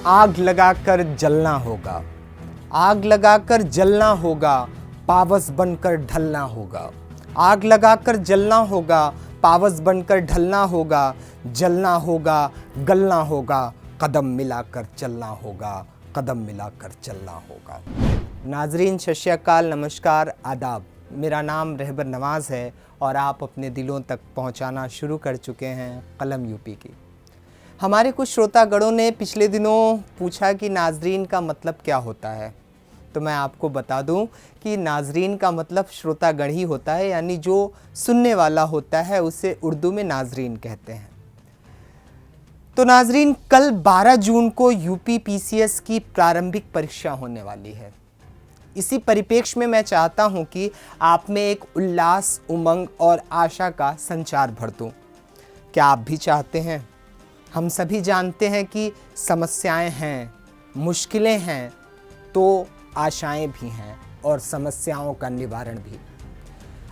आग लगाकर जलना होगा, आग लगाकर जलना होगा, पावस बनकर ढलना होगा। आग लगाकर जलना होगा, पावस बनकर ढलना होगा, जलना होगा, गलना होगा, कदम मिलाकर चलना होगा, कदम मिलाकर चलना होगा। नाजरीन सत श्री अकाल, नमस्कार, आदाब। मेरा नाम रहबर नवाज़ है और आप अपने दिलों तक पहुंचाना शुरू कर चुके हैं कलम यूपी की। हमारे कुछ श्रोतागणों ने पिछले दिनों पूछा कि नाजरीन का मतलब क्या होता है, तो मैं आपको बता दूं कि नाजरीन का मतलब श्रोतागण ही होता है, यानी जो सुनने वाला होता है उसे उर्दू में नाजरीन कहते हैं। तो नाजरीन, कल 12 जून को यूपी पीसीएस की प्रारंभिक परीक्षा होने वाली है। इसी परिप्रेक्ष्य में मैं चाहता हूं कि आप में एक उल्लास, उमंग और आशा का संचार भर दूं। क्या आप भी चाहते हैं? हम सभी जानते हैं कि समस्याएं हैं, मुश्किलें हैं, तो आशाएं भी हैं और समस्याओं का निवारण भी।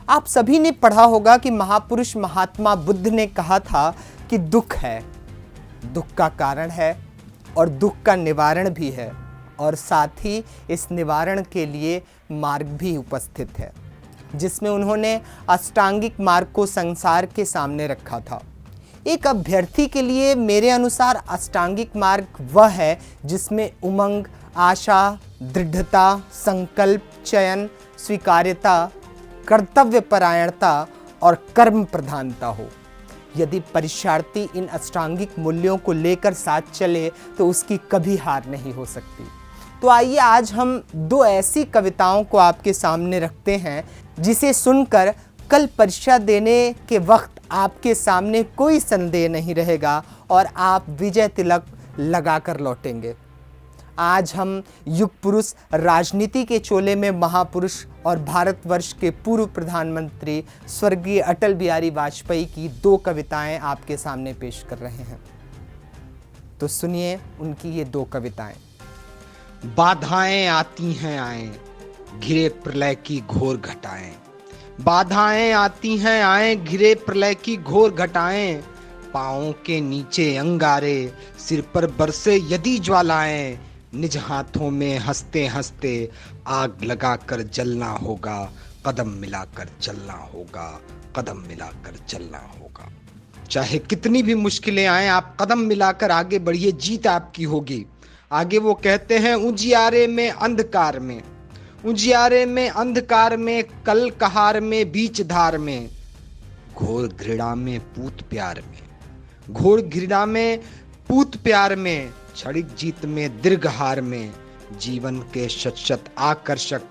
आप सभी ने पढ़ा होगा कि महापुरुष महात्मा बुद्ध ने कहा था कि दुख है, दुख का कारण है और दुख का निवारण भी है, और साथ ही इस निवारण के लिए मार्ग भी उपस्थित है, जिसमें उन्होंने अष्टांगिक मार्ग को संसार के सामने रखा था। एक अभ्यर्थी के लिए मेरे अनुसार अष्टांगिक मार्ग वह है जिसमें उमंग, आशा, दृढ़ता, संकल्प, चयन, स्वीकार्यता, कर्तव्य परायणता और कर्म प्रधानता हो। यदि परीक्षार्थी इन अष्टांगिक मूल्यों को लेकर साथ चले तो उसकी कभी हार नहीं हो सकती। तो आइए आज हम दो ऐसी कविताओं को आपके सामने रखते हैं जिसे सुनकर कल परीक्षा देने के वक्त आपके सामने कोई संदेह नहीं रहेगा और आप विजय तिलक लगाकर लौटेंगे। आज हम युग पुरुष, राजनीति के चोले में महापुरुष और भारतवर्ष के पूर्व प्रधानमंत्री स्वर्गीय अटल बिहारी वाजपेयी की दो कविताएं आपके सामने पेश कर रहे हैं। तो सुनिए उनकी ये दो कविताएं। बाधाएं आती हैं आए, घिरे प्रलय की घोर घटाएं। बाधाएं आती हैं आए, घिरे प्रलय की घोर घटाएं। पांवों के नीचे अंगारे, सिर पर बरसे यदि ज्वालाएं। निज हाथों में हंसते हंसते आग लगाकर जलना होगा, कदम मिलाकर चलना होगा, कदम मिलाकर चलना होगा। चाहे कितनी भी मुश्किलें आए, आप कदम मिलाकर आगे बढ़िए, जीत आपकी होगी। आगे वो कहते हैं, उजियारे में अंधकार में, उजियारे में अंधकार में, कल कहार में बीच धार में, घोर घृणा में पूत प्यार में, घोर घृणा में पूत प्यार में, क्षणिक जीत में दीर्घ हार में, जीवन के शत शत आकर्षक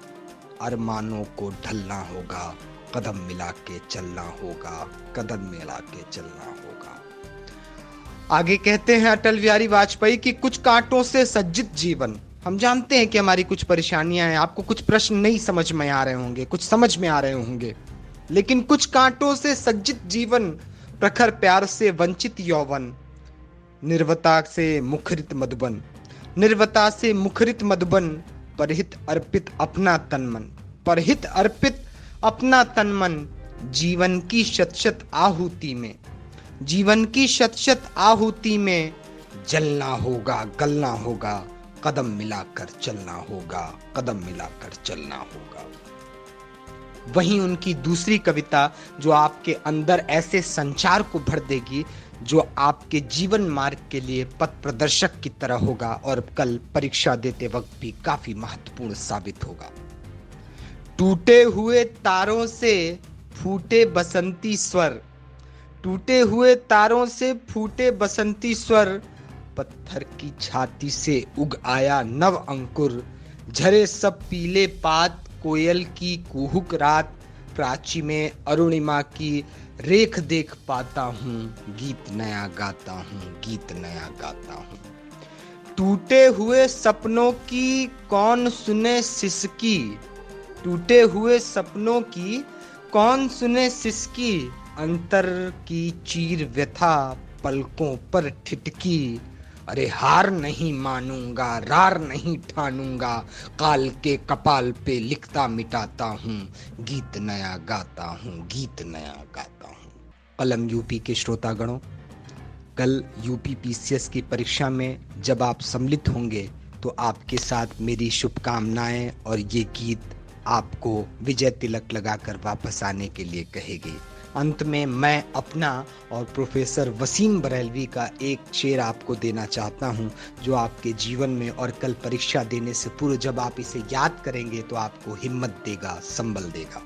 अरमानों को ढलना होगा, कदम मिला के चलना होगा, कदम मिला के चलना होगा। आगे कहते हैं अटल बिहारी वाजपेयी की, कुछ कांटों से सज्जित जीवन। हम जानते हैं कि हमारी कुछ परेशानियां हैं, आपको कुछ प्रश्न नहीं समझ में आ रहे होंगे, कुछ समझ में आ रहे होंगे, लेकिन कुछ कांटों से सज्जित जीवन, प्रखर प्यार से वंचित यौवन, निर्वता से मुखरित मधुबन, निर्वता से मुखरित मधुबन, परहित अर्पित अपना तन मन, परहित अर्पित अपना तन मन, जीवन की शत शत आहुति में, जीवन की शत शत आहुति में, जलना होगा, गलना होगा, कदम मिलाकर चलना होगा, कदम मिलाकर चलना होगा। वहीं उनकी दूसरी कविता जो आपके अंदर ऐसे संचार को भर देगी जो आपके जीवन मार्ग के लिए पथ प्रदर्शक की तरह होगा और कल परीक्षा देते वक्त भी काफी महत्वपूर्ण साबित होगा। टूटे हुए तारों से फूटे बसंती स्वर, टूटे हुए तारों से फूटे बसंती स्वर, पत्थर की छाती से उग आया नव अंकुर, झरे सब पीले पात, कोयल की कुहुक रात, प्राची में अरुणिमा की रेख देख पाता हूँ, गीत नया गाता हूँ, गीत नया गाता हूँ। टूटे हुए सपनों की कौन सुने सिसकी, टूटे हुए सपनों की कौन सुने सिसकी, अंतर की चीर व्यथा पलकों पर ठिठकी, अरे हार नहीं मानूंगा, रार नहीं ठानूंगा, काल के कपाल पे लिखता मिटाता हूँ, गीत नया गाता हूँ, गीत नया गाता हूँ। कलम यूपी के श्रोतागणों, कल यूपीपीसीएस की परीक्षा में जब आप सम्मिलित होंगे तो आपके साथ मेरी शुभकामनाएं और ये गीत आपको विजय तिलक लगाकर वापस आने के लिए कहेगी। अंत में मैं अपना और प्रोफेसर वसीम बरेलवी का एक शेर आपको देना चाहता हूं, जो आपके जीवन में और कल परीक्षा देने से पूर्व जब आप इसे याद करेंगे तो आपको हिम्मत देगा, संबल देगा।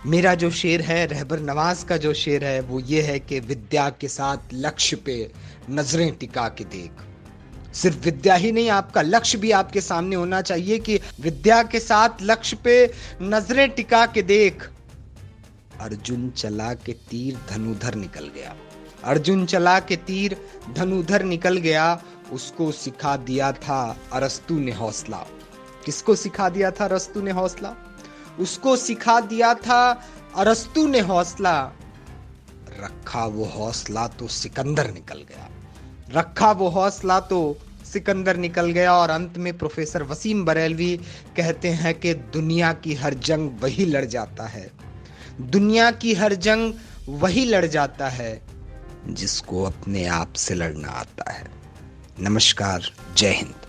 मेरा जो शेर है, रहबर नवाज का जो शेर है, वो ये है कि विद्या के साथ लक्ष्य पे नजरें टिका के देख। सिर्फ विद्या ही नहीं, आपका लक्ष्य भी आपके सामने होना चाहिए कि विद्या के साथ लक्ष्य पे नजरें टिका के देख। अर्जुन चला के तीर धनुधर निकल गया। अर्जुन चला के तीर धनुधर निकल गया। उसको सिखा दिया था अरस्तु ने हौसला। किसको सिखा दिया था अरस्तु ने हौसला? उसको सिखा दिया था अरस्तु ने हौसला। रखा वो हौसला तो सिकंदर निकल गया। रखा वो हौसला तो सिकंदर निकल गया। और अंत में प्रोफेसर वसीम बरेलवी कहते हैं कि दुनिया की हर जंग वही लड़ जाता है, दुनिया की हर जंग वही लड़ जाता है जिसको अपने आप से लड़ना आता है। नमस्कार, जय हिंद।